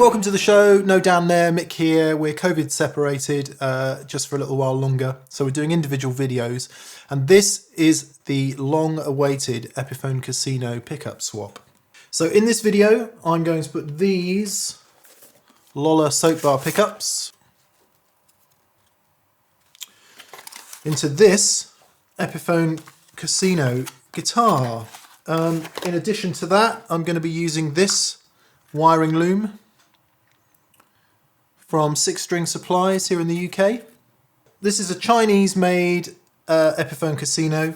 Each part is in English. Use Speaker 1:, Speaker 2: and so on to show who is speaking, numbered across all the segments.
Speaker 1: welcome to the show. No Dan there, Mick here. We're COVID separated just for a little while longer, so we're doing individual videos. And this is the long-awaited Epiphone Casino pickup swap. So in this video, I'm going to put these Lola soap bar pickups into this Epiphone Casino guitar. In addition to that, I'm going to be using this wiring loom from Six String Supplies here in the UK. This is a Chinese-made Epiphone Casino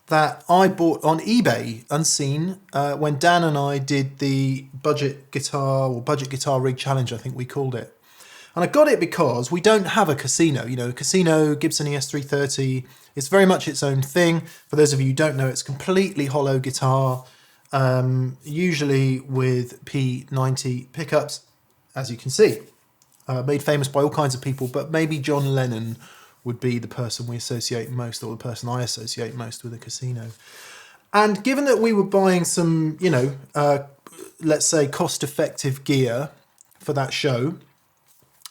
Speaker 1: that I bought on eBay unseen when Dan and I did the budget guitar rig challenge, I think we called it. And I got it because we don't have a casino. You know, a casino, Gibson ES-335 is very much its own thing. For those of you who don't know, it's completely hollow guitar, usually with P90 pickups, as you can see. Made famous by all kinds of people, but maybe John Lennon would be the person we associate most, or the person I associate most with a casino. And given that we were buying some, you know, let's say cost-effective gear for that show,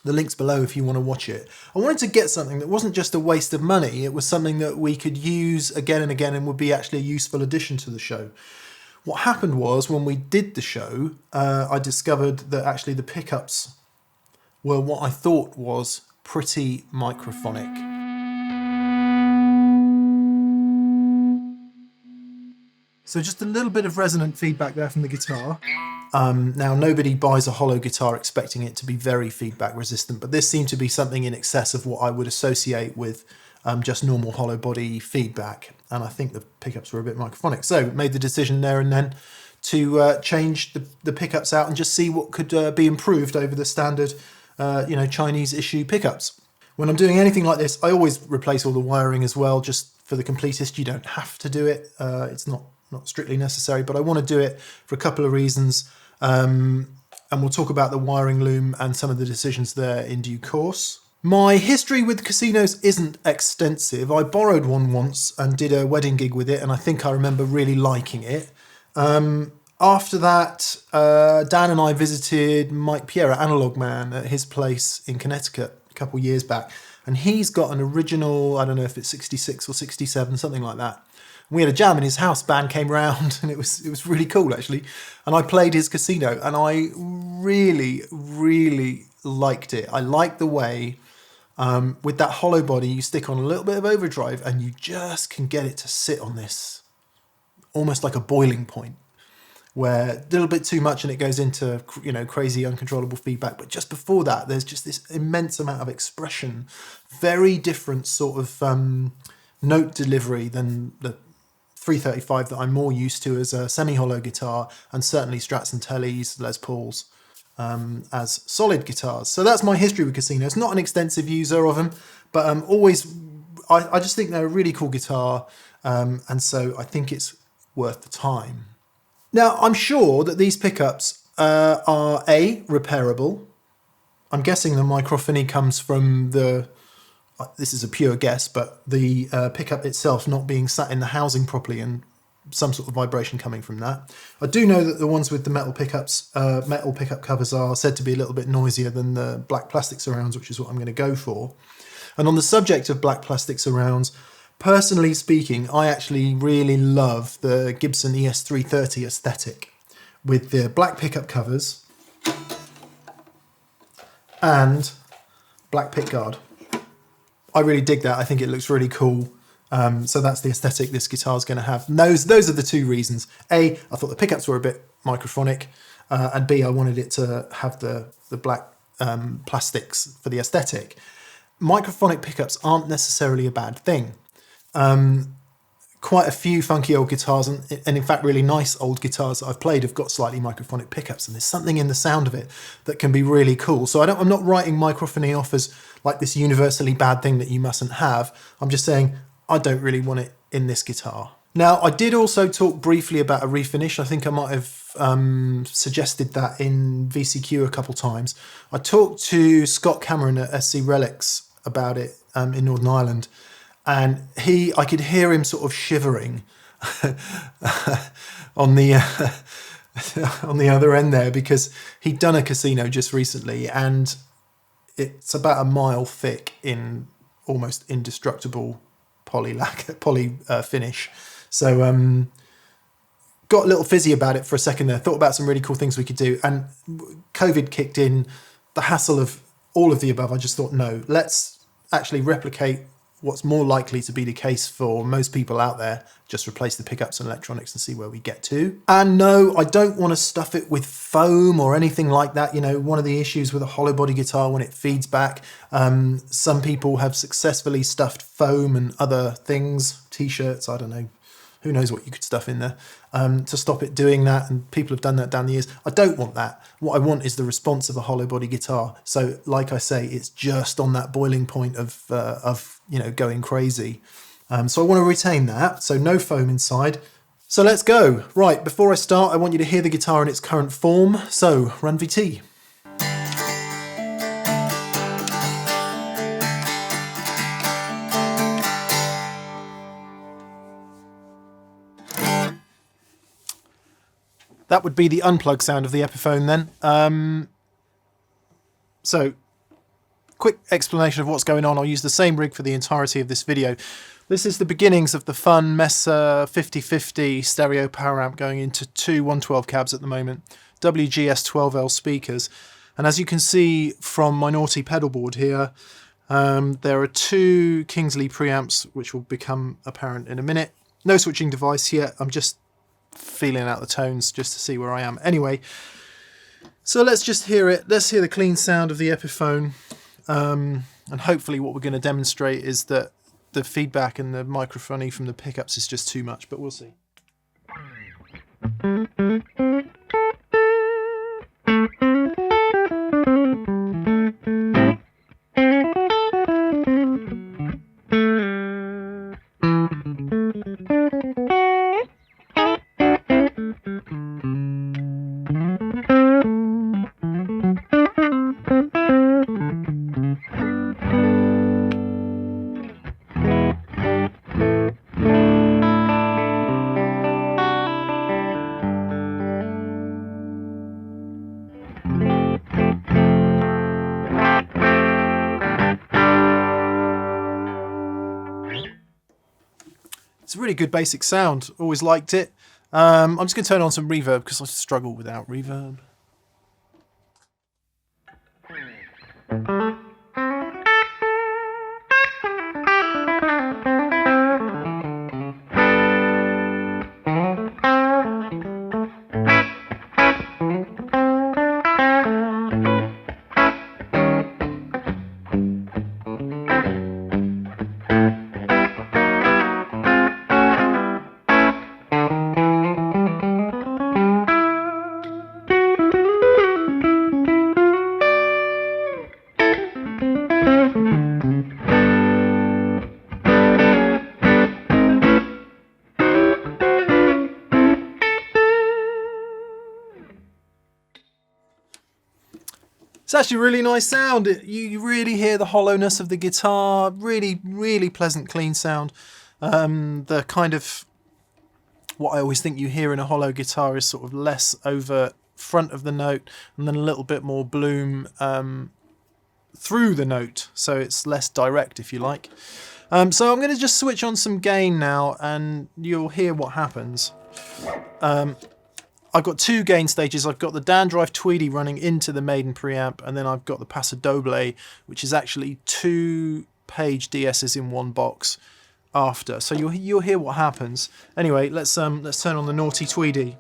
Speaker 1: the link's below if you want to watch it, I wanted to get something that wasn't just a waste of money, it was something that we could use again and again and would be actually a useful addition to the show. What happened was, when we did the show, I discovered that actually the pickups were what I thought was pretty microphonic. So just a little bit of resonant feedback there from the guitar. Now, nobody buys a hollow guitar expecting it to be very feedback resistant, but this seemed to be something in excess of what I would associate with just normal hollow body feedback. And I think the pickups were a bit microphonic. So made the decision there and then to change the pickups out and just see what could be improved over the standard you know, Chinese issue pickups. When I'm doing anything like this, I always replace all the wiring as well, just for the completist. You don't have to do it. It's not strictly necessary, but I want to do it for a couple of reasons. And we'll talk about the wiring loom and some of the decisions there in due course. My history with casinos isn't extensive. I borrowed one once and did a wedding gig with it, and I think I remember really liking it. After that, Dan and I visited Mike Pierre at Analog Man at his place in Connecticut a couple of years back. And he's got an original, I don't know if it's 66 or 67, something like that. And we had a jam in his house, band came round, and it was really cool actually. And I played his casino and I really, really liked it. I liked the way, with that hollow body, you stick on a little bit of overdrive and you just can get it to sit on this, almost like a boiling point, where a little bit too much and it goes into, you know, crazy uncontrollable feedback. But just before that, there's just this immense amount of expression, very different sort of note delivery than the 335 that I'm more used to as a semi-hollow guitar, and certainly Strats and Tellys, Les Pauls as solid guitars. So that's my history with casinos. Not an extensive user of them, but I just think they're a really cool guitar, and so I think it's worth the time. Now, I'm sure that these pickups are A, repairable. I'm guessing the Microphonic comes from the, this is a pure guess, but the pickup itself not being sat in the housing properly and some sort of vibration coming from that. I do know that the ones with the metal pickups, metal pickup covers are said to be a little bit noisier than the black plastic surrounds, which is what I'm going to go for. And on the subject of black plastic surrounds, personally speaking, I actually really love the Gibson ES-330 aesthetic with the black pickup covers and black pickguard. I really dig that. I think it looks really cool. So that's the aesthetic this guitar is going to have. And those are the two reasons. A, I thought the pickups were a bit microphonic, and B, I wanted it to have the black plastics for the aesthetic. Microphonic pickups aren't necessarily a bad thing. Quite a few funky old guitars and in fact really nice old guitars that I've played have got slightly microphonic pickups, and there's something in the sound of it that can be really cool. So I'm not writing microphony off as like this universally bad thing that you mustn't have. I'm just saying I don't really want it in this guitar. Now, I did also talk briefly about a refinish. I think I might have suggested that in VCQ a couple times. I talked to Scott Cameron at SC Relics about it in Northern Ireland, and I could hear him sort of shivering on the on the other end there, because he'd done a casino just recently and it's about a mile thick in almost indestructible poly finish. So got a little fizzy about it for a second there, thought about some really cool things we could do, and COVID kicked in, the hassle of all of the above. I just thought, no, let's actually replicate what's more likely to be the case for most people out there. Just replace the pickups and electronics and see where we get to. And no, I don't want to stuff it with foam or anything like that. You know, one of the issues with a hollow body guitar when it feeds back, some people have successfully stuffed foam and other things, t-shirts, I don't know, who knows what you could stuff in there, to stop it doing that, and people have done that down the years. I don't want that. What I want is the response of a hollow body guitar. So like I say, it's just on that boiling point of you know, going crazy. So I want to retain that, so no foam inside. So let's go. Right, before I start, I want you to hear the guitar in its current form. So run VT. That would be the unplug sound of the Epiphone then. So, quick explanation of what's going on. I'll use the same rig for the entirety of this video. This is the beginnings of the fun Mesa 5050 stereo power amp going into two 112 cabs at the moment. WGS12L speakers. And as you can see from my naughty pedal board here, there are two Kingsley preamps, which will become apparent in a minute. No switching device here. I'm just feeling out the tones just to see where I am. Anyway, so let's just hear it. Let's hear the clean sound of the Epiphone. And hopefully what we're going to demonstrate is that the feedback and the microphony from the pickups is just too much, but we'll see. It's a really good basic sound, always liked it. I'm just going to turn on some reverb because I struggle without reverb. It's actually a really nice sound. You really hear the hollowness of the guitar. Really, really pleasant, clean sound. The kind of what I always think you hear in a hollow guitar is sort of less over front of the note and then a little bit more bloom through the note. So it's less direct, if you like. So I'm going to just switch on some gain now and you'll hear what happens. I've got two gain stages. I've got the Dan Drive Tweedy running into the Maiden preamp, and then I've got the Paso Doble, which is actually two Page DS's in one box after. So you'll hear what happens. Anyway, let's turn on the naughty Tweedy.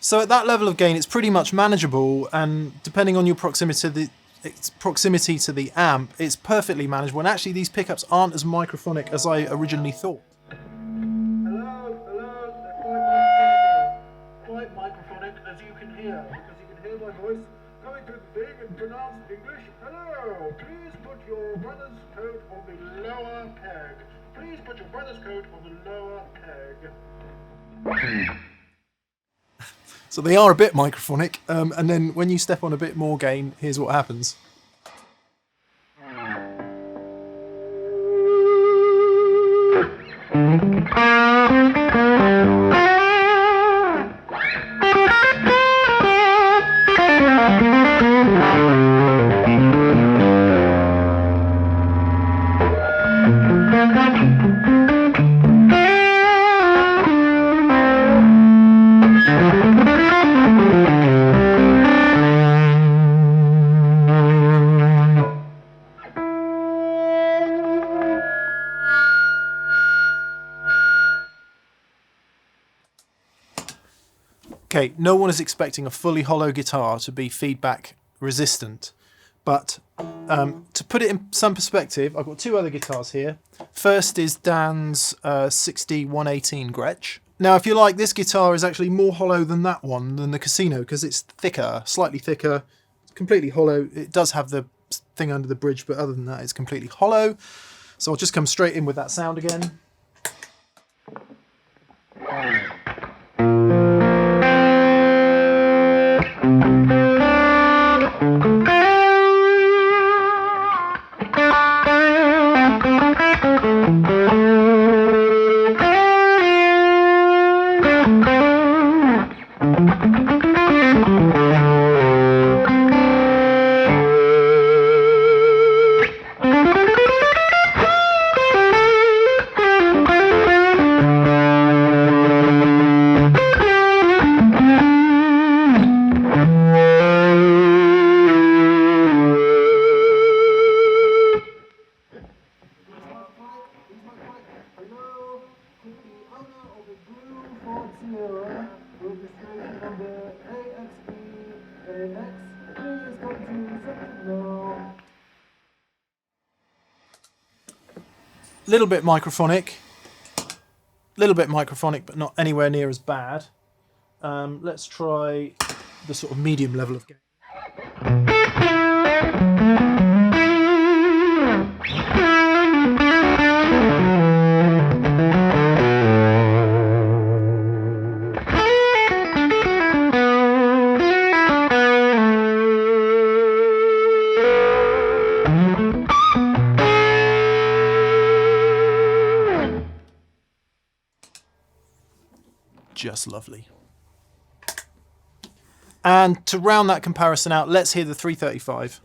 Speaker 1: So at that level of gain, it's pretty much manageable, and depending on your proximity to the amp, it's perfectly manageable. And actually, these pickups aren't as microphonic as I originally thought.
Speaker 2: Hello, quite microphonic, as you can hear, because you can hear my voice coming through the thing in pronounced English. Hello, please put your brother's coat on the lower peg. Please put your brother's coat on the lower peg.
Speaker 1: So they are a bit microphonic, and then when you step on a bit more gain, here's what happens. Okay, no one is expecting a fully hollow guitar to be feedback resistant, but to put it in some perspective, I've got two other guitars here. First is Dan's 6118 Gretsch. Now, if you like, this guitar is actually more hollow than that one, than the Casino, because it's thicker, slightly thicker, completely hollow. It does have the thing under the bridge, but other than that, it's completely hollow. So I'll just come straight in with that sound again. Little bit microphonic, but not anywhere near as bad. Let's try the sort of medium level of gain. Just lovely. And to round that comparison out, let's hear the 335.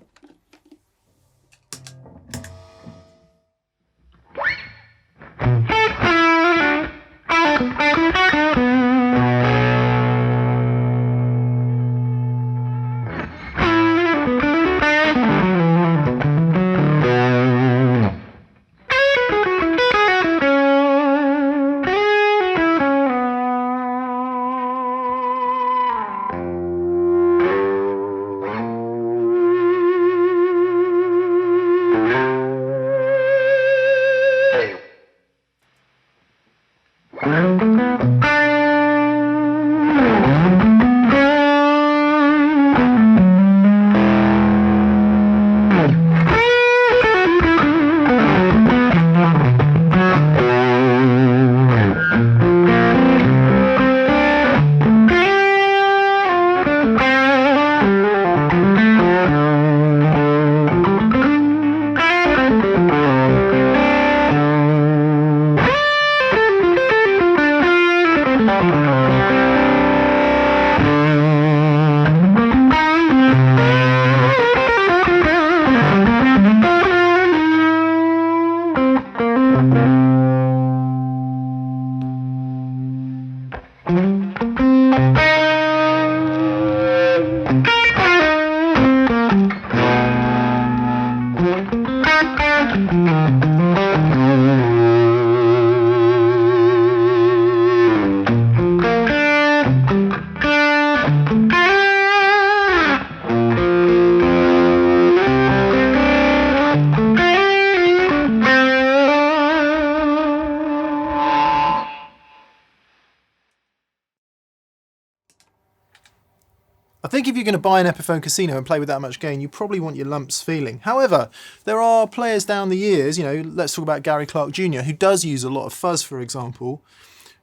Speaker 1: think if you're going to buy an Epiphone Casino and play with that much gain, you probably want your lumps feeling. However, there are players down the years, you know, let's talk about Gary Clark Jr., who does use a lot of fuzz, for example,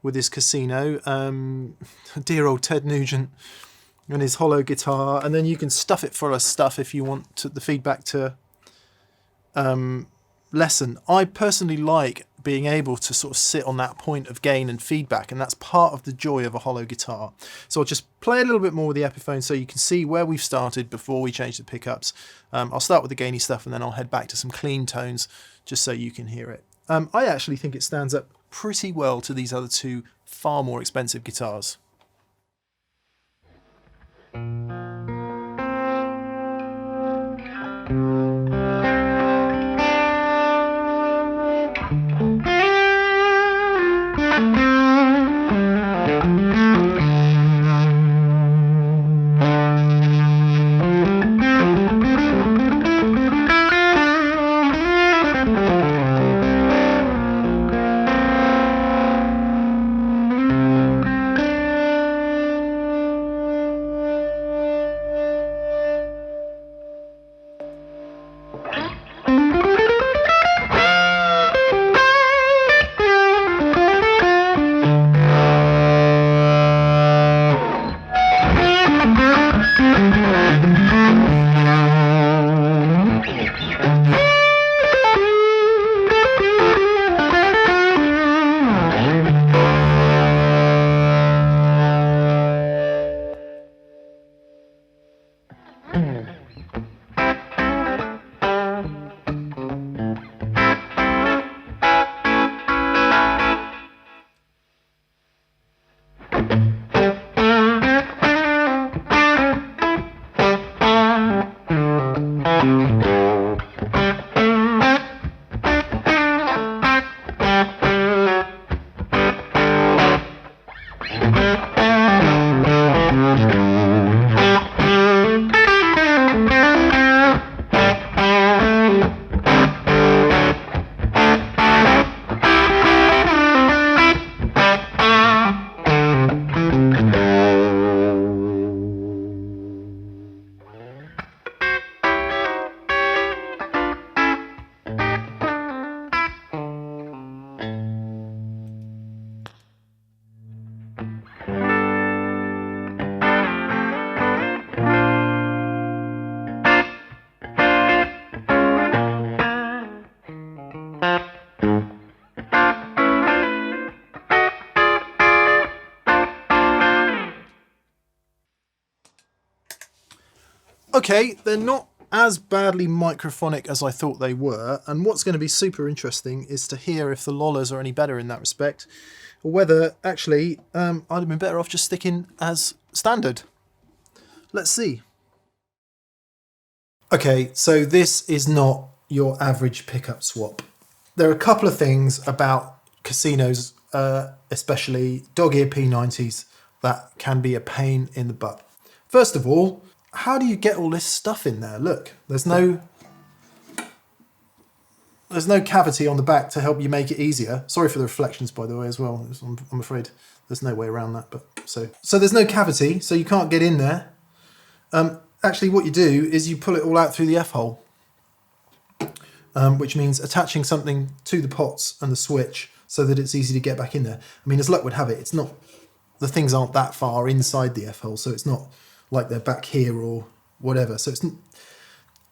Speaker 1: with his Casino. Dear old Ted Nugent and his hollow guitar. And then you can stuff it full of stuff if you want the feedback to lessen. I personally like being able to sort of sit on that point of gain and feedback, and that's part of the joy of a hollow guitar. So I'll just play a little bit more with the Epiphone so you can see where we've started before we change the pickups. I'll start with the gainy stuff and then I'll head back to some clean tones just so you can hear it. I actually think it stands up pretty well to these other two far more expensive guitars. Okay, they're not as badly microphonic as I thought they were, and what's going to be super interesting is to hear if the Lollas are any better in that respect, or whether actually I'd have been better off just sticking as standard. Let's see. Okay, so this is not your average pickup swap. There are a couple of things about Casinos, especially dog-ear P90s, that can be a pain in the butt. First of all, how do you get all this stuff in there? Look, there's no cavity on the back to help you make it easier. Sorry for the reflections, by the way, as well. I'm afraid there's no way around that. But so there's no cavity, so you can't get in there. Actually, what you do is you pull it all out through the F-hole, which means attaching something to the pots and the switch so that it's easy to get back in there. I mean, as luck would have it, it's not, the things aren't that far inside the F-hole, so it's not like they're back here or whatever. So it's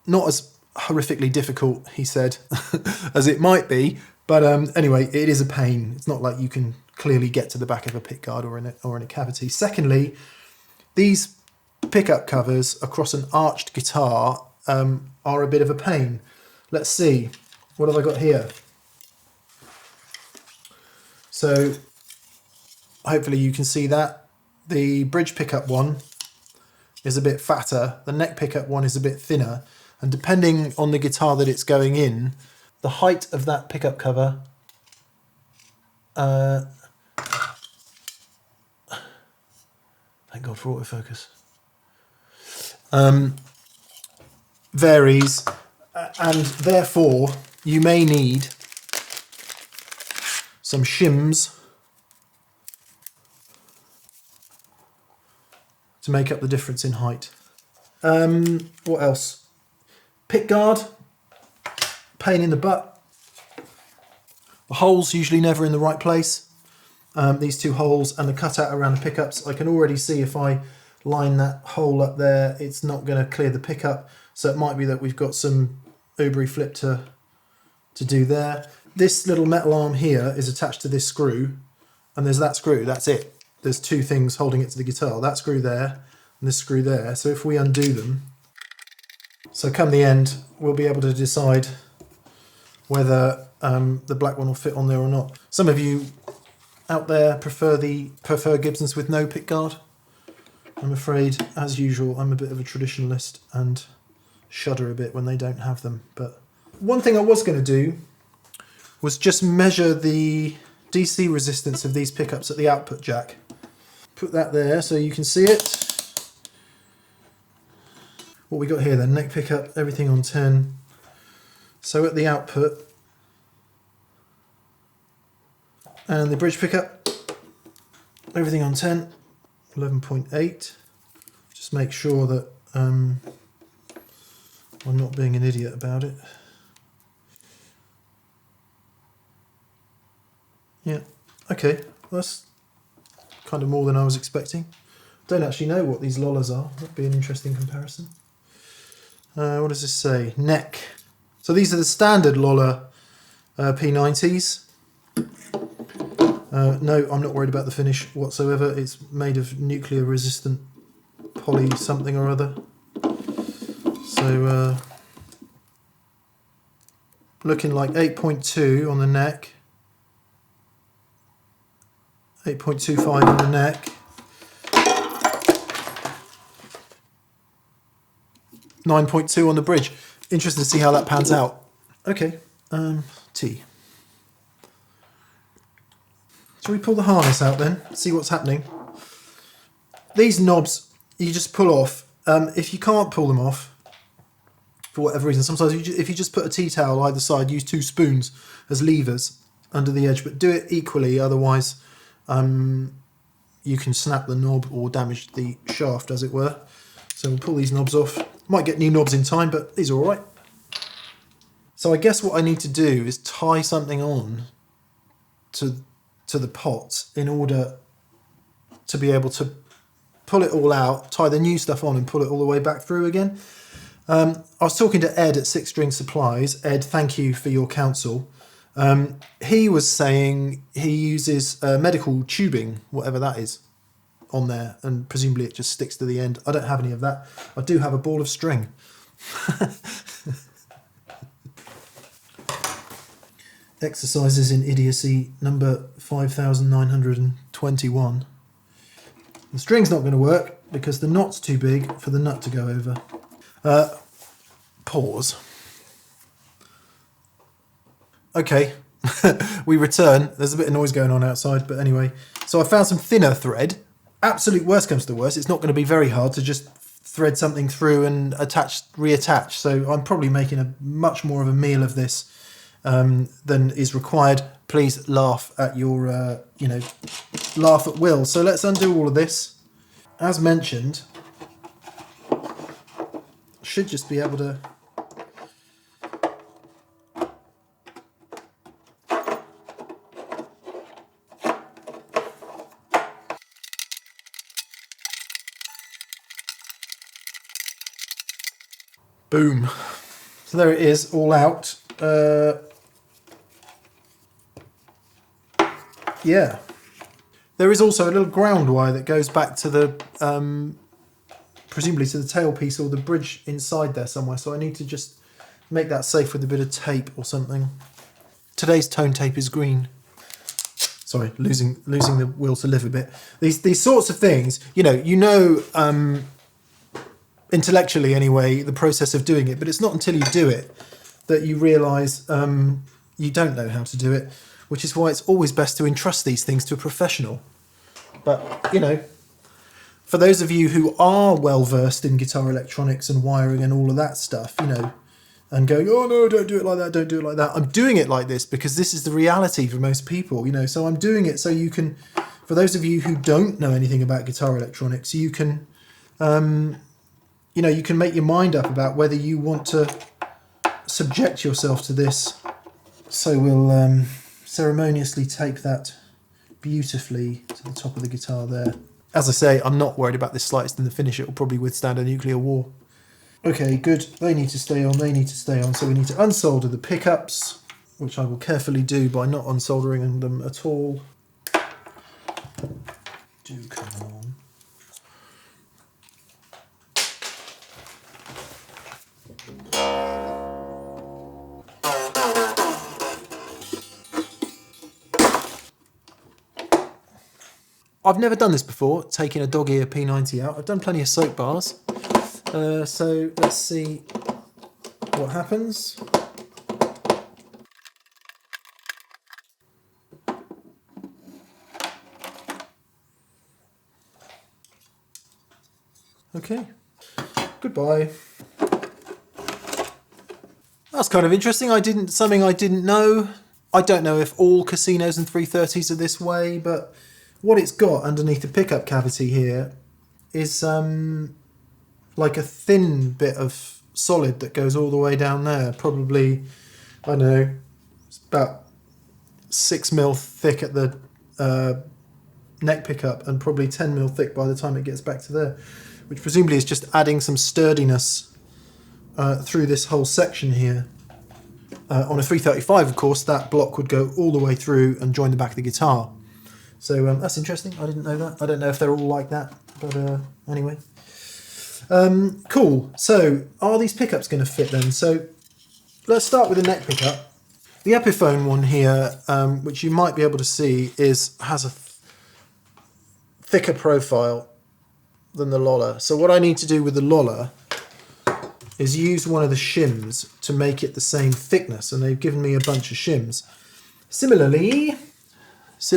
Speaker 1: not as horrifically difficult, he said, as it might be. But anyway, it is a pain. It's not like you can clearly get to the back of a pickguard or in a cavity. Secondly, these pickup covers across an arched guitar are a bit of a pain. Let's see. What have I got here? So hopefully you can see that. The bridge pickup one is a bit fatter, the neck pickup one is a bit thinner, and depending on the guitar that it's going in, the height of that pickup cover thank God for autofocus, varies, and therefore you may need some shims to make up the difference in height. What else? Pickguard, pain in the butt. The hole's usually never in the right place. These two holes and the cutout around the pickups, I can already see if I line that hole up there, it's not going to clear the pickup. So it might be that we've got some Oberry flip to do there. This little metal arm here is attached to this screw, and there's that screw, that's it. There's two things holding it to the guitar, that screw there and this screw there. So if we undo them, so come the end, we'll be able to decide whether the black one will fit on there or not. Some of you out there prefer Gibsons with no pickguard. I'm afraid, as usual, I'm a bit of a traditionalist and shudder a bit when they don't have them. But one thing I was going to do was just measure the DC resistance of these pickups at the output jack. Put that there so you can see it. What we got here then, neck pickup, everything on 10. So at the output, and the bridge pickup, everything on 10, 11.8. Just make sure that I'm not being an idiot about it. Yeah, okay, that's kind of more than I was expecting. Don't actually know what these lollers are. That'd be an interesting comparison. What does this say? Neck. So these are the standard Loller P90s. No, I'm not worried about the finish whatsoever. It's made of nuclear resistant poly something or other. So looking like 8.2 on the neck, 8.25 on the neck, 9.2 on the bridge. Interested to see how that pans out. Okay, T. Shall we pull the harness out then? See what's happening. These knobs you just pull off. If you can't pull them off for whatever reason, sometimes if you just put a tea towel either side, use 2 spoons as levers under the edge, but do it equally, otherwise you can snap the knob or damage the shaft, as it were. So we'll pull these knobs off. Might get new knobs in time, but these are all right. So I guess what I need to do is tie something on to the pot in order to be able to pull it all out, tie the new stuff on and pull it all the way back through again. I was talking to Ed at Six String Supplies. Ed, thank you for your counsel. He was saying he uses medical tubing, whatever that is, on there, and presumably it just sticks to the end. I don't have any of that. I do have a ball of string. Exercises in idiocy number 5921. The string's not going to work because the knot's too big for the nut to go over. Pause. Okay, we return. There's a bit of noise going on outside, but anyway. So I found some thinner thread. Absolute worst comes to worst, it's not going to be very hard to just thread something through and reattach. So I'm probably making a much more of a meal of this than is required. Please laugh at your, laugh at will. So let's undo all of this. As mentioned, should just be able to boom. So there it is, all out. Yeah. There is also a little ground wire that goes back to the, presumably to the tailpiece or the bridge inside there somewhere. So I need to just make that safe with a bit of tape or something. Today's tone tape is green. Sorry, losing the will to live a bit. These sorts of things, intellectually anyway, the process of doing it, but it's not until you do it that you realise you don't know how to do it, which is why it's always best to entrust these things to a professional. But, for those of you who are well versed in guitar electronics and wiring and all of that stuff, and going, oh no, don't do it like that, don't do it like that. I'm doing it like this because this is the reality for most people, so I'm doing it so you can, for those of you who don't know anything about guitar electronics, you can You know, you can make your mind up about whether you want to subject yourself to this. So we'll ceremoniously tape that beautifully to the top of the guitar there. As I say, I'm not worried about this slightest in the finish. It will probably withstand a nuclear war. Okay, good. They need to stay on, they need to stay on. So we need to unsolder the pickups, which I will carefully do by not unsoldering them at all. Do come on. I've never done this before, taking a dog ear P90 out. I've done plenty of soap bars. So let's see what happens. Okay, goodbye. That's kind of interesting. Something I didn't know. I don't know if all casinos and 330s are this way, but what it's got underneath the pickup cavity here is like a thin bit of solid that goes all the way down there. Probably, I don't know, it's about 6mm thick at the neck pickup and probably 10mm thick by the time it gets back to there, which presumably is just adding some sturdiness through this whole section here. On a 335, of course, that block would go all the way through and join the back of the guitar. So that's interesting. I didn't know that. I don't know if they're all like that, but anyway. Cool. So are these pickups going to fit then? So let's start with the neck pickup. The Epiphone one here, which you might be able to see, has a thicker profile than the Loller. So what I need to do with the Loller is use one of the shims to make it the same thickness, and they've given me a bunch of shims. Similarly, so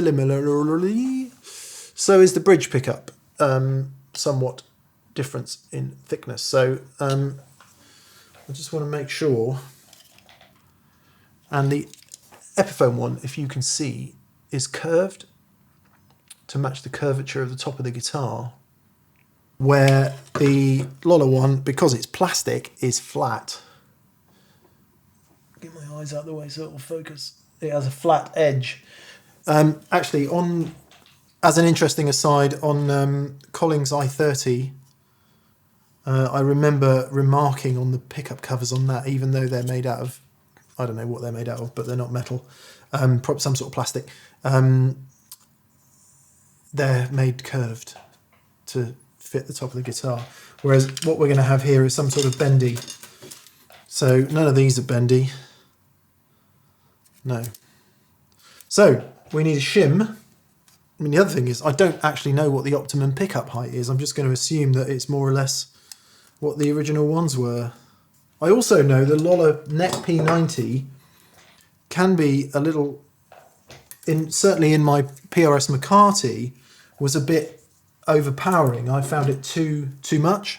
Speaker 1: is the bridge pickup, somewhat difference in thickness. So I just want to make sure. And the Epiphone one, if you can see, is curved to match the curvature of the top of the guitar, where the Loller one, because it's plastic, is flat. Get my eyes out of the way so it will focus. It has a flat edge. Actually, as an interesting aside, on Collings I-30, I remember remarking on the pickup covers on that, even though they're made out of, I don't know what they're made out of, but they're not metal, some sort of plastic. They're made curved to fit the top of the guitar, whereas what we're going to have here is some sort of bendy. So none of these are bendy. No. So we need a shim. I mean, the other thing is I don't actually know what the optimum pickup height is. I'm just going to assume that it's more or less what the original ones were. I also know the Loller neck P90 can be a little, certainly in my PRS McCarty, was a bit overpowering. I found it too much.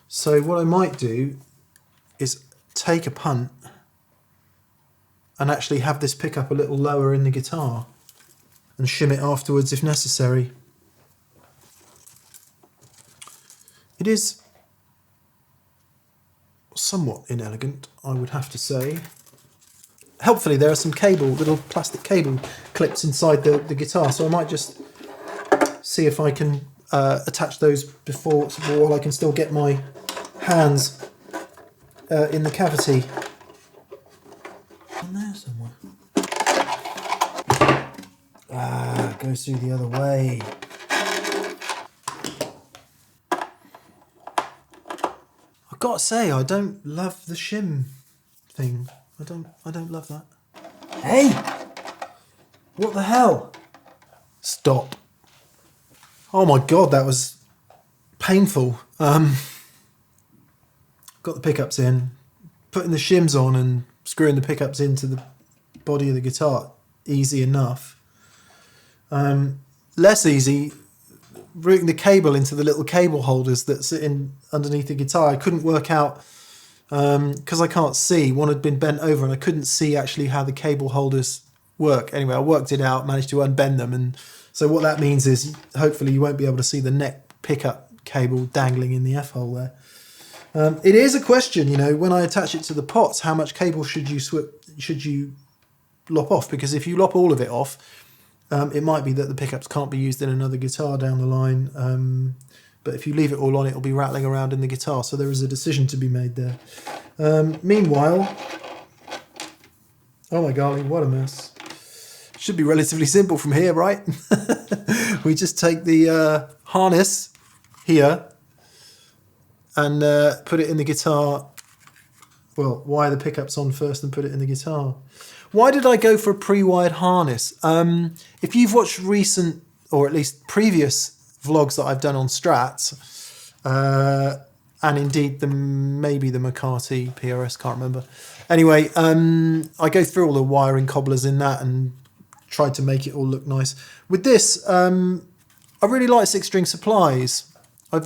Speaker 1: So what I might do is take a punt and actually have this pickup a little lower in the guitar and shim it afterwards if necessary. It is somewhat inelegant, I would have to say. Helpfully, there are some little plastic cable clips inside the guitar, so I might just see if I can attach those while I can still get my hands in the cavity. On there somewhere. It goes through the other way. I've got to say, I don't love the shim thing. I don't love that. Hey! What the hell? Stop. Oh my god, that was painful. Got the pickups in, putting the shims on and screwing the pickups into the body of the guitar, easy enough. Less easy, routing the cable into the little cable holders that sit in underneath the guitar. I couldn't work out, because I can't see, one had been bent over and I couldn't see actually how the cable holders work. Anyway, I worked it out, managed to unbend them, and so what that means is hopefully you won't be able to see the neck pickup cable dangling in the F-hole there. It is a question, you know, when I attach it to the pots, how much cable should you lop off? Because if you lop all of it off, it might be that the pickups can't be used in another guitar down the line. But if you leave it all on, it'll be rattling around in the guitar. So there is a decision to be made there. Meanwhile, oh my golly, what a mess. Should be relatively simple from here, right? We just take the harness here and put it in the guitar. Well, wire the pickups on first and put it in the guitar. Why did I go for a pre-wired harness? If you've watched recent, or at least previous vlogs that I've done on Strats, and indeed maybe the McCarthy PRS, can't remember. Anyway, I go through all the wiring cobblers in that and tried to make it all look nice. With this, I really like Six String Supplies. I've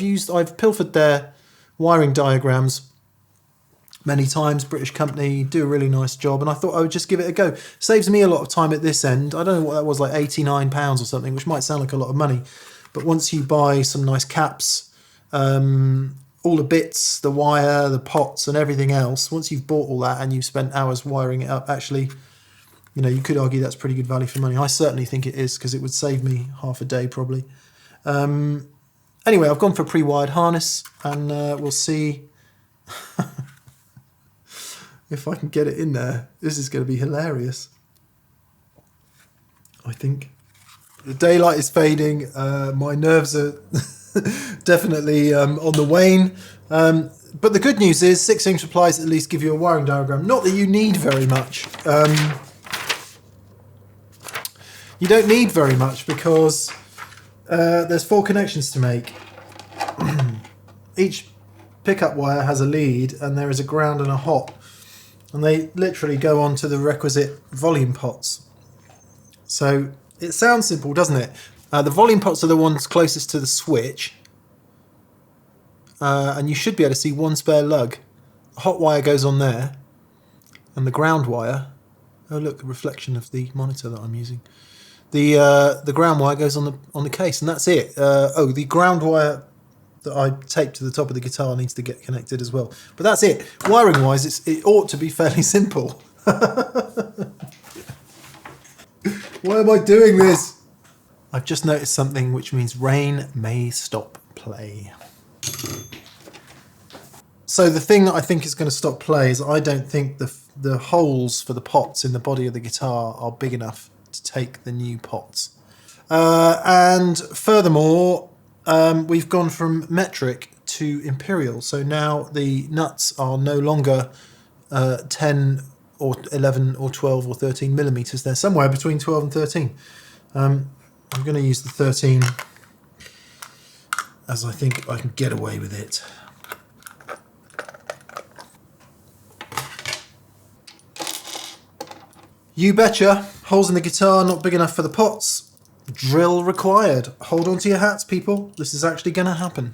Speaker 1: pilfered their wiring diagrams many times. British company, do a really nice job, and I thought I would just give it a go. Saves me a lot of time at this end. I don't know what that was, like £89 or something, which might sound like a lot of money, but once you buy some nice caps, all the bits, the wire, the pots and everything else, once you've bought all that and you've spent hours wiring it up, actually, you know, you could argue that's pretty good value for money. I certainly think it is, because it would save me half a day probably. Anyway, I've gone for a pre-wired harness, and we'll see if I can get it in there. This is going to be hilarious, I think. The daylight is fading. My nerves are definitely on the wane. But the good news is Six String Supplies at least give you a wiring diagram. Not that you need very much. You don't need very much, because there's 4 connections to make. Each pickup wire has a lead, and there is a ground and a hot. And they literally go on to the requisite volume pots. So it sounds simple, doesn't it? The volume pots are the ones closest to the switch. And you should be able to see one spare lug. The hot wire goes on there. And the ground wire... Oh look, a reflection of the monitor that I'm using. The ground wire goes on the case, and that's it. The ground wire that I taped to the top of the guitar needs to get connected as well. But that's it. Wiring wise, it ought to be fairly simple. Why am I doing this? I've just noticed something, which means rain may stop play. So the thing that I think is going to stop play is I don't think the holes for the pots in the body of the guitar are big enough to take the new pots. And furthermore, we've gone from metric to imperial. So now the nuts are no longer 10 or 11 or 12 or 13 millimeters. They're somewhere between 12 and 13. I'm going to use the 13 as I think I can get away with it. You betcha. Holes in the guitar not big enough for the pots. Drill required. Hold on to your hats, people. This is actually going to happen.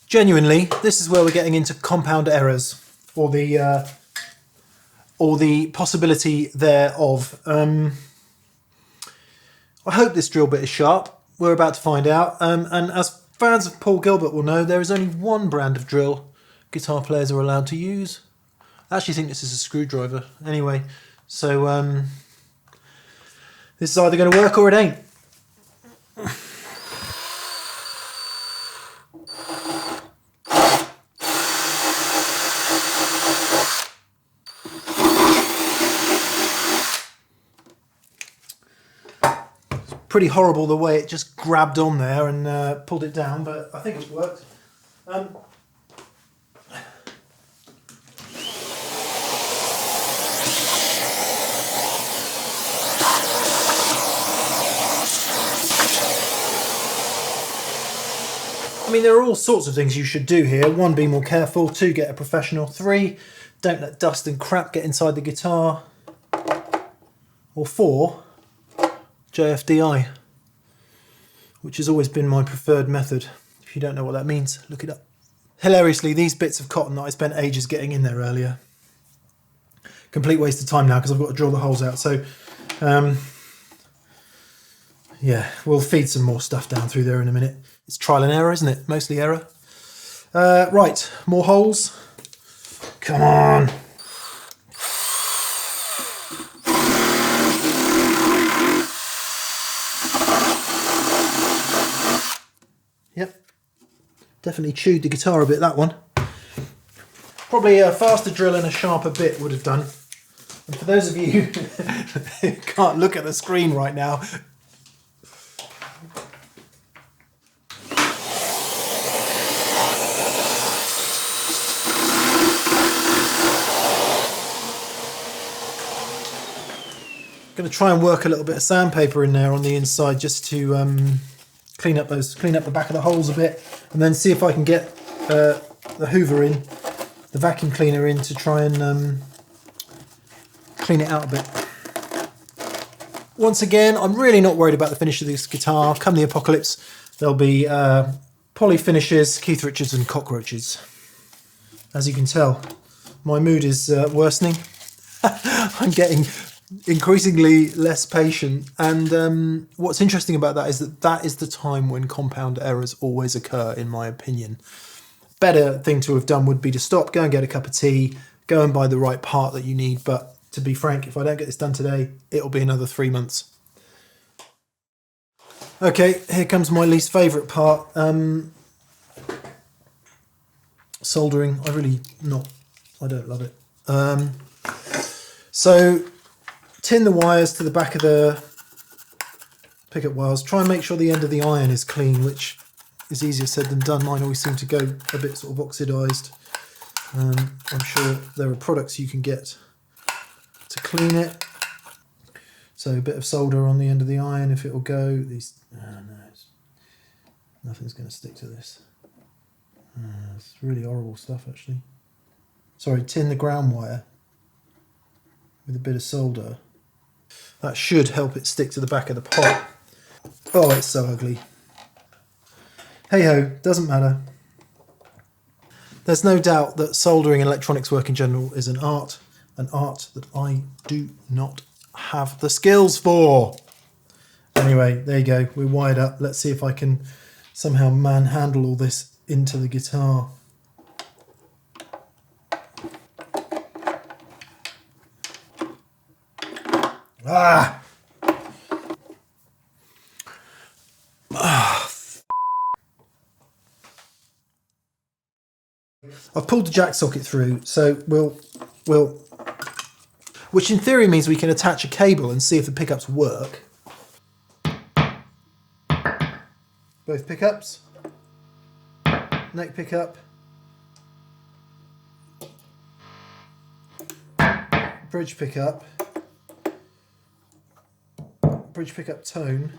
Speaker 1: Genuinely, this is where we're getting into compound errors, or the possibility thereof. I hope this drill bit is sharp. We're about to find out. And as fans of Paul Gilbert will know, there is only one brand of drill guitar players are allowed to use. I actually think this is a screwdriver. Anyway, so this is either going to work or it ain't. Pretty horrible the way it just grabbed on there and pulled it down, but I think it's worked. I mean, there are all sorts of things you should do here. 1, be more careful. 2, get a professional. 3, don't let dust and crap get inside the guitar. Or 4, JFDI, which has always been my preferred method. If you don't know what that means, look it up. Hilariously, these bits of cotton that I spent ages getting in there earlier, complete waste of time now because I've got to drill the holes out. So Yeah, we'll feed some more stuff down through there in a minute. It's trial and error, isn't it? Mostly error. Right, more holes. Come on. Yep. Definitely chewed the guitar a bit, that one. Probably a faster drill and a sharper bit would have done. And for those of you who can't look at the screen right now, going to try and work a little bit of sandpaper in there on the inside just to clean up the back of the holes a bit, and then see if I can get the Hoover in, the vacuum cleaner in, to try and clean it out a bit. Once again, I'm really not worried about the finish of this guitar. Come the apocalypse, there'll be poly finishes, Keith Richards and cockroaches. As you can tell, my mood is worsening. I'm getting increasingly less patient, and what's interesting about that is that is the time when compound errors always occur, in my opinion. Better thing to have done would be to stop, go and get a cup of tea, go and buy the right part that you need. But to be frank, if I don't get this done today, it'll be another 3 months. Okay, here comes my least favourite part. Soldering. I don't love it. So tin the wires to the back of the pickup wires. Try and make sure the end of the iron is clean, which is easier said than done. Mine always seem to go a bit sort of oxidised. I'm sure there are products you can get to clean it. So a bit of solder on the end of the iron, if it will go. Nothing's going to stick to this. It's really horrible stuff, actually. Sorry, tin the ground wire with a bit of solder. That should help it stick to the back of the pot. Oh, it's so ugly. Hey ho, doesn't matter. There's no doubt that soldering and electronics work in general is an art that I do not have the skills for. Anyway, there you go, we're wired up. Let's see if I can somehow manhandle all this into the guitar. Ah! I've pulled the jack socket through, so we'll which in theory means we can attach a cable and see if the pickups work. Both pickups, neck pickup, bridge pickup tone,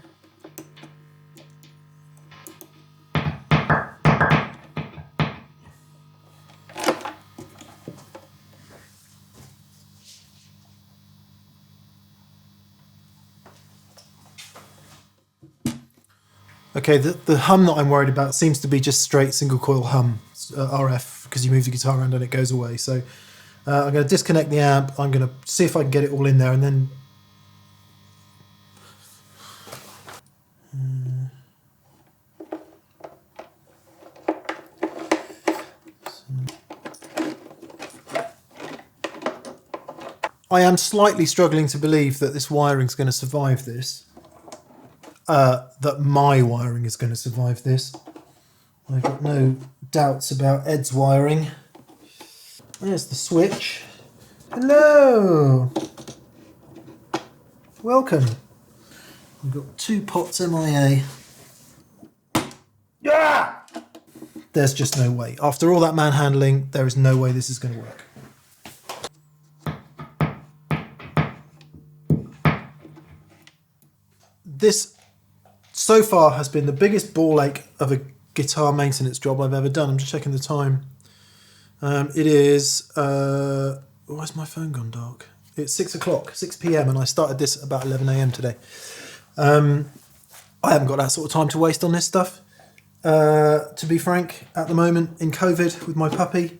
Speaker 1: okay, the hum that I'm worried about seems to be just straight single coil hum, RF, because you move the guitar around and it goes away. So I'm going to disconnect the amp. I'm going to see if I can get it all in there, and then I am slightly struggling to believe that this wiring is going to survive this. That my wiring is going to survive this. I've got no doubts about Ed's wiring. There's the switch. Hello! Welcome. We've got 2 pots MIA. Yeah! There's just no way. After all that manhandling, there is no way this is going to work. This, so far, has been the biggest ball ache of a guitar maintenance job I've ever done. I'm just checking the time. It is... why's my phone gone dark? It's 6 o'clock, 6 p.m, and I started this at about 11 a.m. today. I haven't got that sort of time to waste on this stuff. To be frank, at the moment, in COVID with my puppy.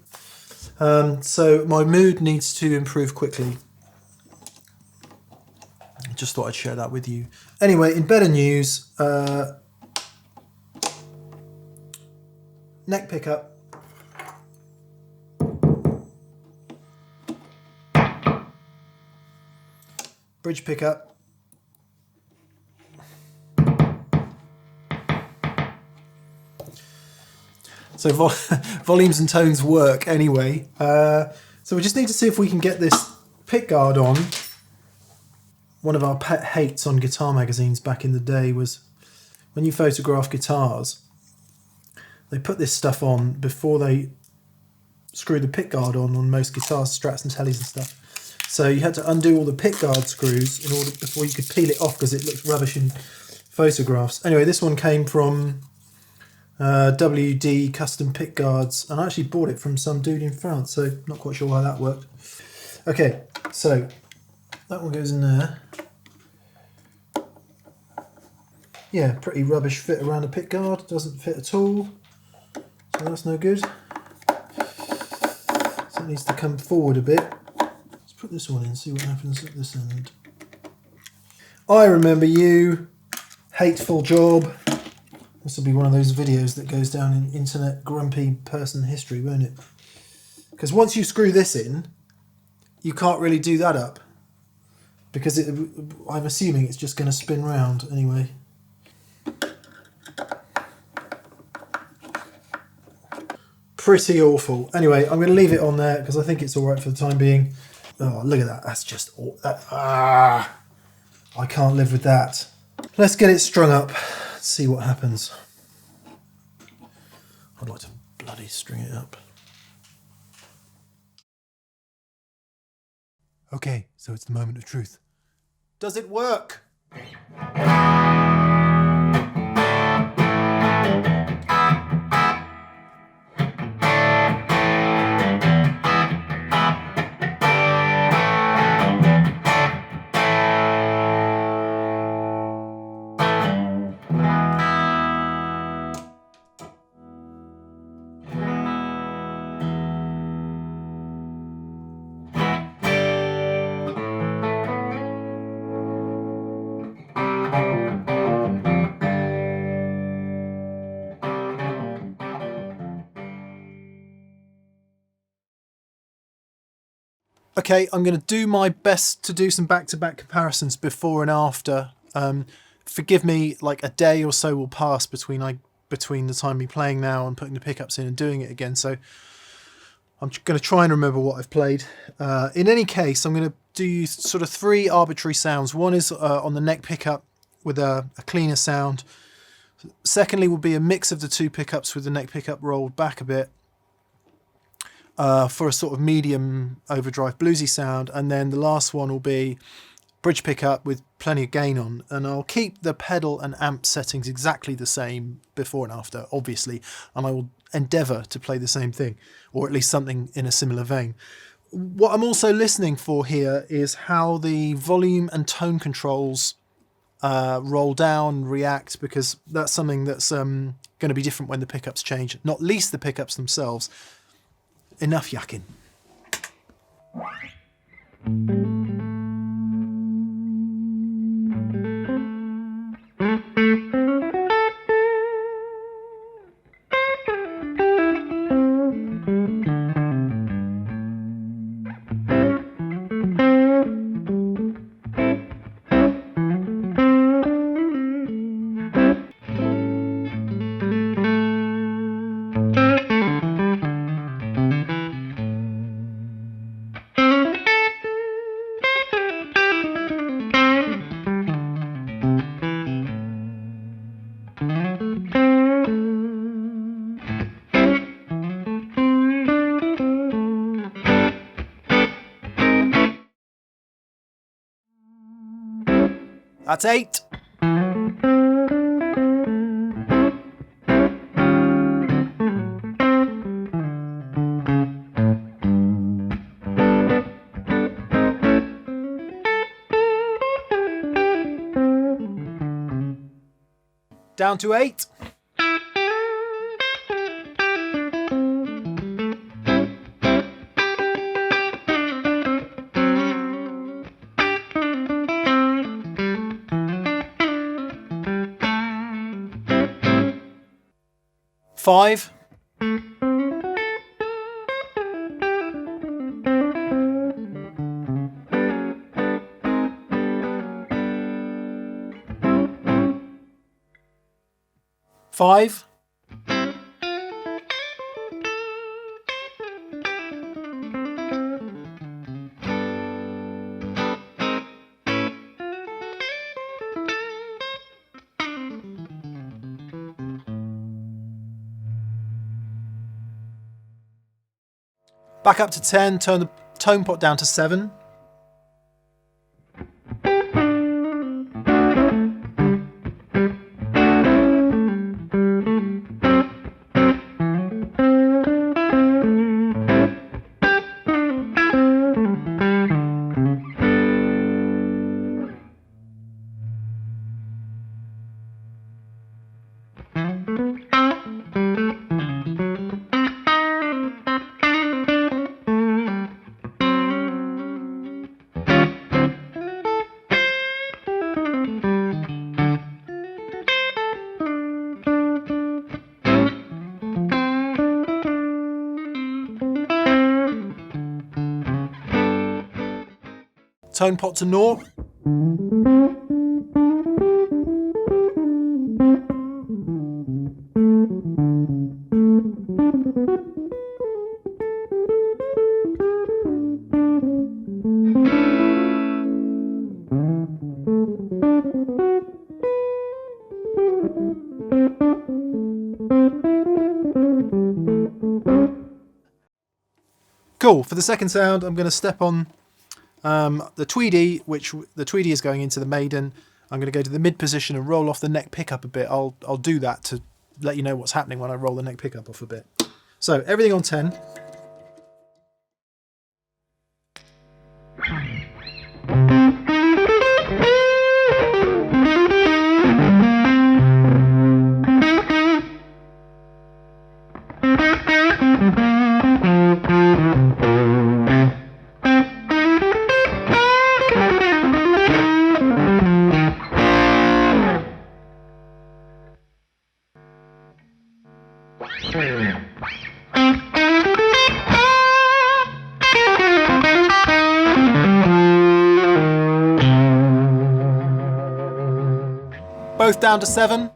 Speaker 1: So my mood needs to improve quickly. just thought I'd share that with you. Anyway, in better news, neck pickup. Bridge pickup. So volumes and tones work anyway. So we just need to see if we can get this pickguard on. One of our pet hates on guitar magazines back in the day was when you photograph guitars, they put this stuff on before they screw the pickguard on most guitars, Strats and Tellys and stuff. So you had to undo all the pickguard screws in order before you could peel it off because it looks rubbish in photographs. Anyway, this one came from WD Custom Pickguards, and I actually bought it from some dude in France, so not quite sure how that worked. Okay, so that one goes in there. Yeah, pretty rubbish fit around the pickguard, doesn't fit at all, so that's no good. So it needs to come forward a bit. Let's put this one in, see what happens at this end. I remember you, hateful job. This will be one of those videos that goes down in internet grumpy person history, won't it? Because once you screw this in, you can't really do that up. Because I'm assuming it's just going to spin round anyway. Pretty awful. Anyway, I'm going to leave it on there because I think it's alright for the time being. Oh, look at that. That's just... I can't live with that. Let's get it strung up. See what happens. I'd like to bloody string it up. Okay, so it's the moment of truth. Does it work? Okay, I'm going to do my best to do some back-to-back comparisons before and after. Forgive me, like a day or so will pass between the time me playing now and putting the pickups in and doing it again. So I'm going to try and remember what I've played. In any case, I'm going to do sort of three arbitrary sounds. One is on the neck pickup with a cleaner sound. Secondly will be a mix of the two pickups with the neck pickup rolled back a bit. For a sort of medium overdrive bluesy sound, and then the last one will be bridge pickup with plenty of gain on, and I'll keep the pedal and amp settings exactly the same before and after, obviously, and I will endeavour to play the same thing, or at least something in a similar vein. What I'm also listening for here is how the volume and tone controls roll down, react, because that's something that's going to be different when the pickups change, not least the pickups themselves. Enough yakking. That's 8. Down to 8. 5. Five. Back up to 10, turn the tone pot down to 7. Tone pot to naught. Cool. For the second sound, I'm going to step on the Tweedy, which the Tweedy is going into the Maiden. I'm going to go to the mid position and roll off the neck pickup a bit. I'll do that to let you know what's happening when I roll the neck pickup off a bit. So everything on 10. Both down to 7.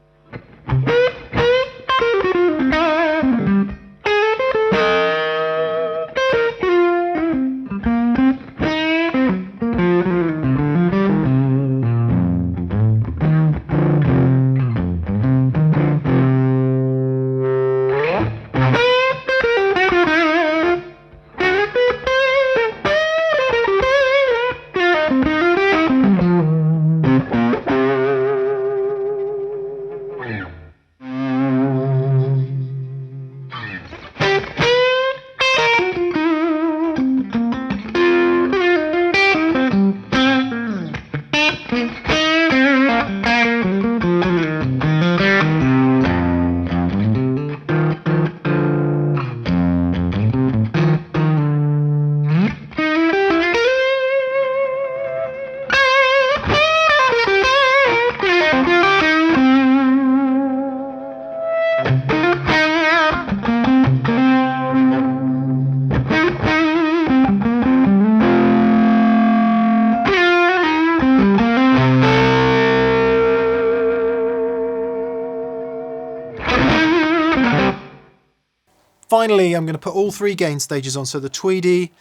Speaker 1: Finally, I'm going to put all 3 gain stages on, so the Tweedy,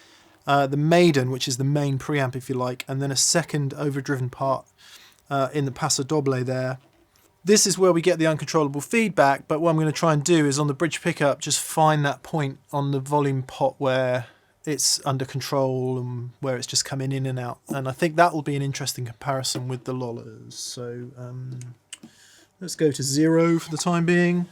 Speaker 1: the Maiden, which is the main preamp if you like, and then a second overdriven part in the Paso Doble there. This is where we get the uncontrollable feedback, but what I'm going to try and do is on the bridge pickup just find that point on the volume pot where it's under control and where it's just coming in and out, and I think that will be an interesting comparison with the Lollas. So let's go to 0 for the time being.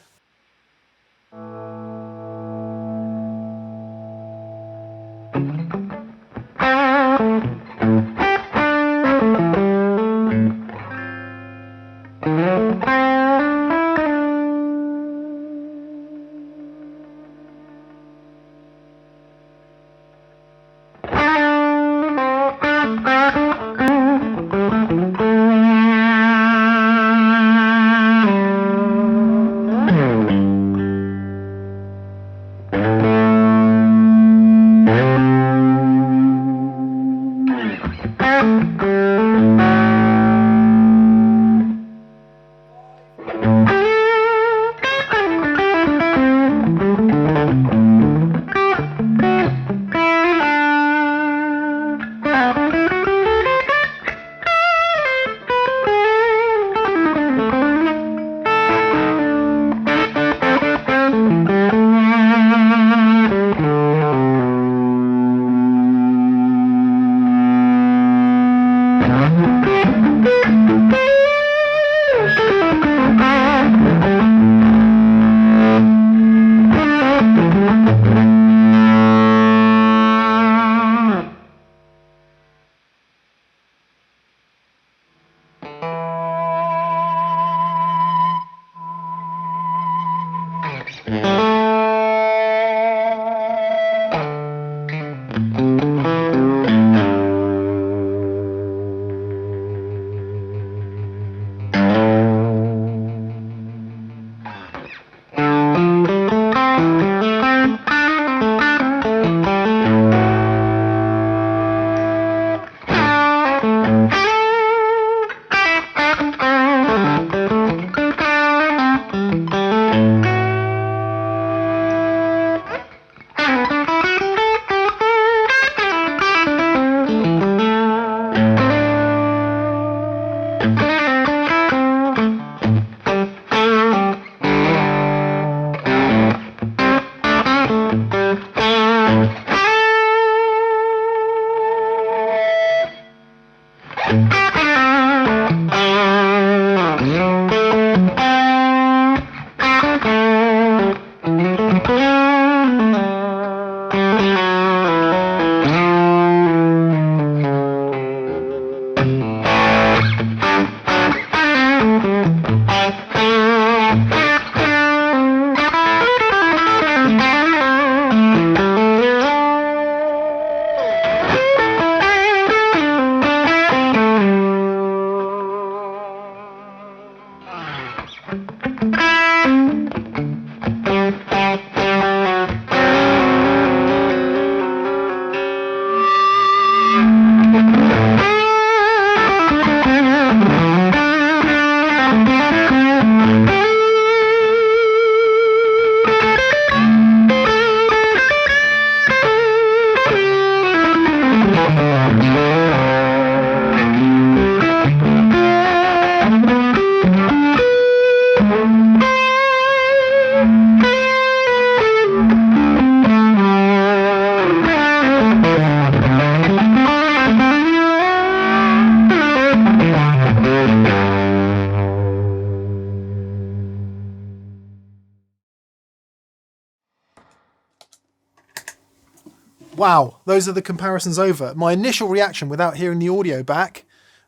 Speaker 1: Wow, those are the comparisons over. My initial reaction without hearing the audio back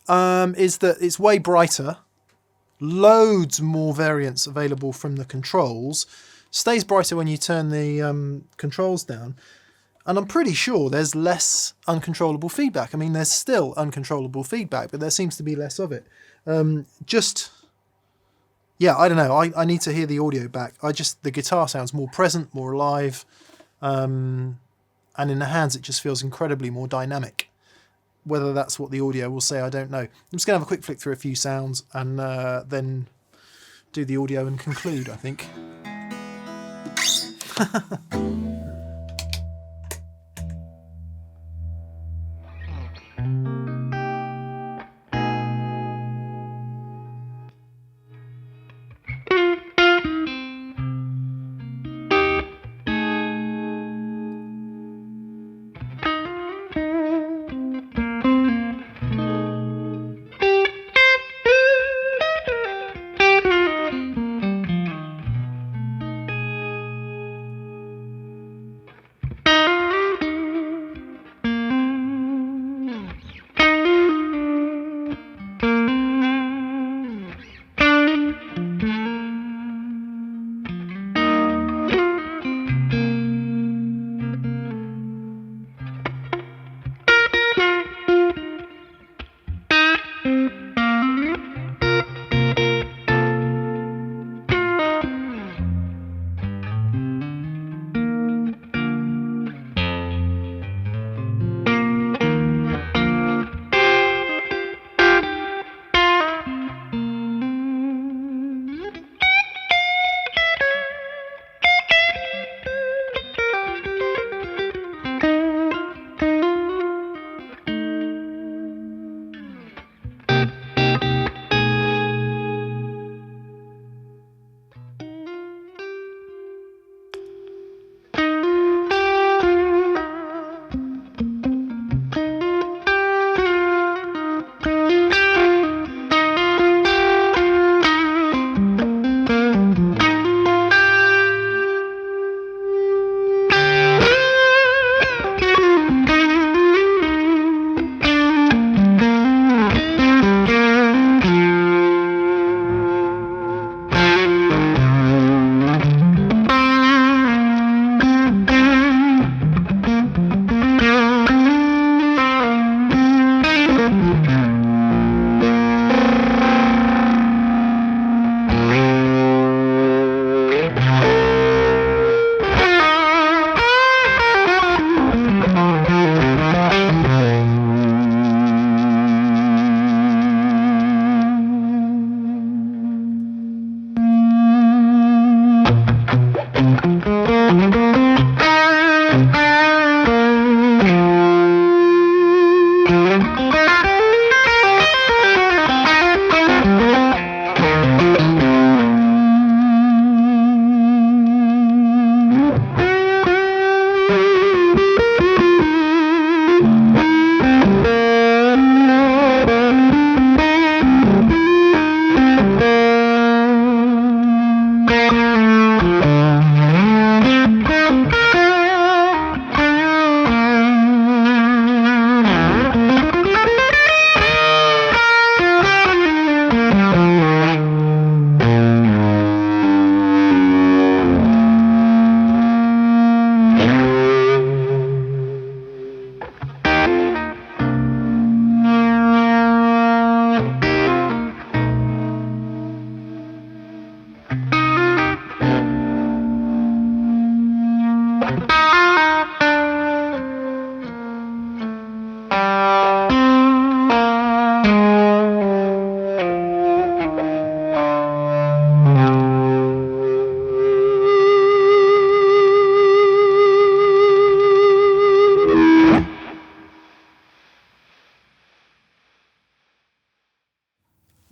Speaker 1: is that it's way brighter. Loads more variants available from the controls. Stays brighter when you turn the controls down. And I'm pretty sure there's less uncontrollable feedback. I mean, there's still uncontrollable feedback, but there seems to be less of it. Yeah, I don't know. I need to hear the audio back. The guitar sounds more present, more alive. And in the hands, it just feels incredibly more dynamic. Whether that's what the audio will say, I don't know. I'm just going to have a quick flick through a few sounds and then do the audio and conclude, I think.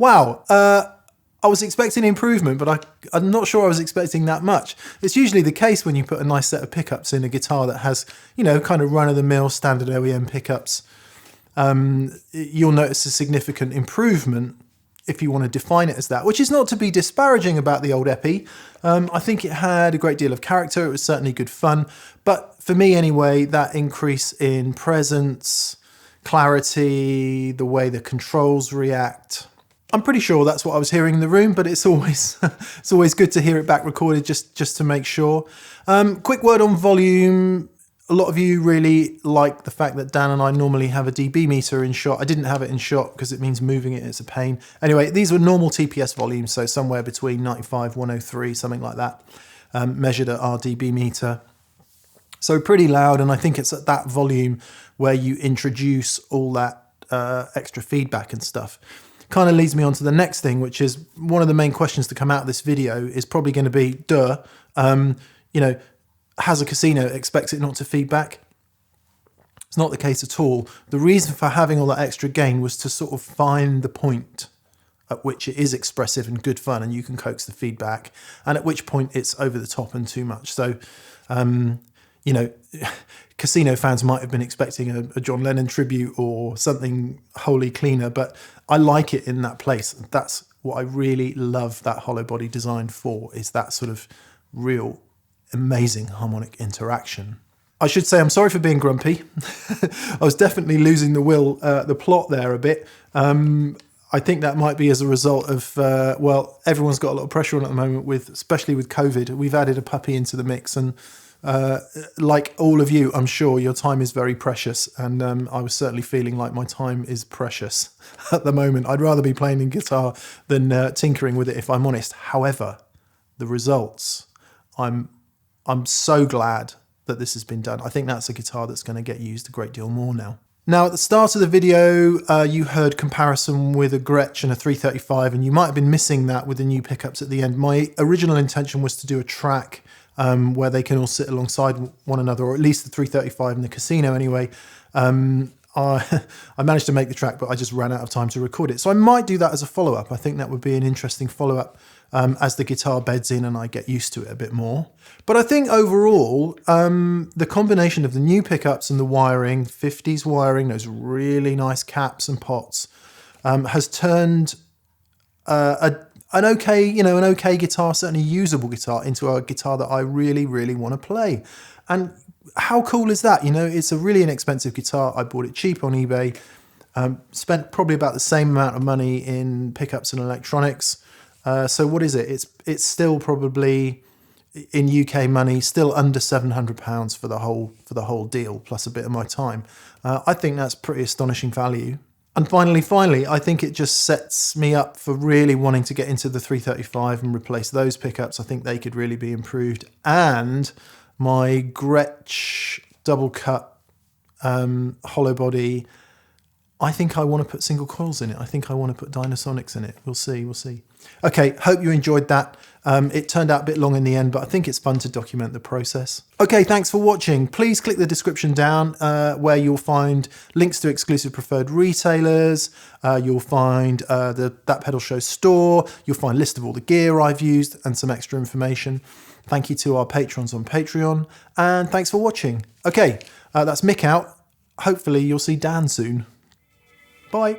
Speaker 1: Wow. I was expecting improvement, but I'm not sure I was expecting that much. It's usually the case when you put a nice set of pickups in a guitar that has, you know, kind of run-of-the-mill standard OEM pickups. You'll notice a significant improvement if you want to define it as that, which is not to be disparaging about the old Epi. I think it had a great deal of character. It was certainly good fun. But for me anyway, that increase in presence, clarity, the way the controls react, I'm pretty sure that's what I was hearing in the room, but it's always it's always good to hear it back recorded just to make sure. Quick word on volume. A lot of you really like the fact that Dan and I normally have a dB meter in shot. I didn't have it in shot because it means moving it, it's a pain. Anyway, these were normal TPS volumes, so somewhere between 95, 103, something like that, measured at our dB meter. So pretty loud, and I think it's at that volume where you introduce all that extra feedback and stuff. Kind of leads me on to the next thing, which is one of the main questions to come out of this video is probably going to be, you know, has a casino, expects it not to feedback? It's not the case at all. The reason for having all that extra gain was to sort of find the point at which it is expressive and good fun and you can coax the feedback, and at which point it's over the top and too much. So, you know, casino fans might have been expecting a John Lennon tribute or something wholly cleaner, but I like it in that place. That's what I really love that Hollowbody design for, is that sort of real amazing harmonic interaction. I should say I'm sorry for being grumpy. I was definitely losing the plot there a bit. I think that might be as a result of, well, everyone's got a lot of pressure on at the moment, especially with COVID. We've added a puppy into the mix, and like all of you, I'm sure your time is very precious, and I was certainly feeling like my time is precious at the moment. I'd rather be playing the guitar than tinkering with it, if I'm honest. However, the results, I'm so glad that this has been done. I think that's a guitar that's going to get used a great deal more now. Now, at the start of the video, you heard comparison with a Gretsch and a 335, and you might have been missing that with the new pickups at the end. My original intention was to do a track where they can all sit alongside one another, or at least the 335 in the casino anyway. I managed to make the track, but I just ran out of time to record it. So I might do that as a follow-up. I think that would be an interesting follow-up as the guitar beds in and I get used to it a bit more. But I think overall, the combination of the new pickups and the wiring, 50s wiring, those really nice caps and pots, has turned an okay guitar, certainly usable guitar, into a guitar that I really, really want to play. And how cool is that? You know, it's a really inexpensive guitar. I bought it cheap on eBay, spent probably about the same amount of money in pickups and electronics. So what is it? It's still probably, in UK money, still under £700 for the whole deal, plus a bit of my time. I think that's pretty astonishing value. And finally, I think it just sets me up for really wanting to get into the 335 and replace those pickups. I think they could really be improved. And my Gretsch double cut Hollowbody, I think I want to put single coils in it. I think I want to put Dynasonics in it. We'll see. Okay, hope you enjoyed that. It turned out a bit long in the end, but I think it's fun to document the process. Okay, thanks for watching. Please click the description down where you'll find links to exclusive preferred retailers. You'll find the That Pedal Show store. You'll find a list of all the gear I've used and some extra information. Thank you to our patrons on Patreon, and thanks for watching. Okay, that's Mick out. Hopefully you'll see Dan soon. Bye.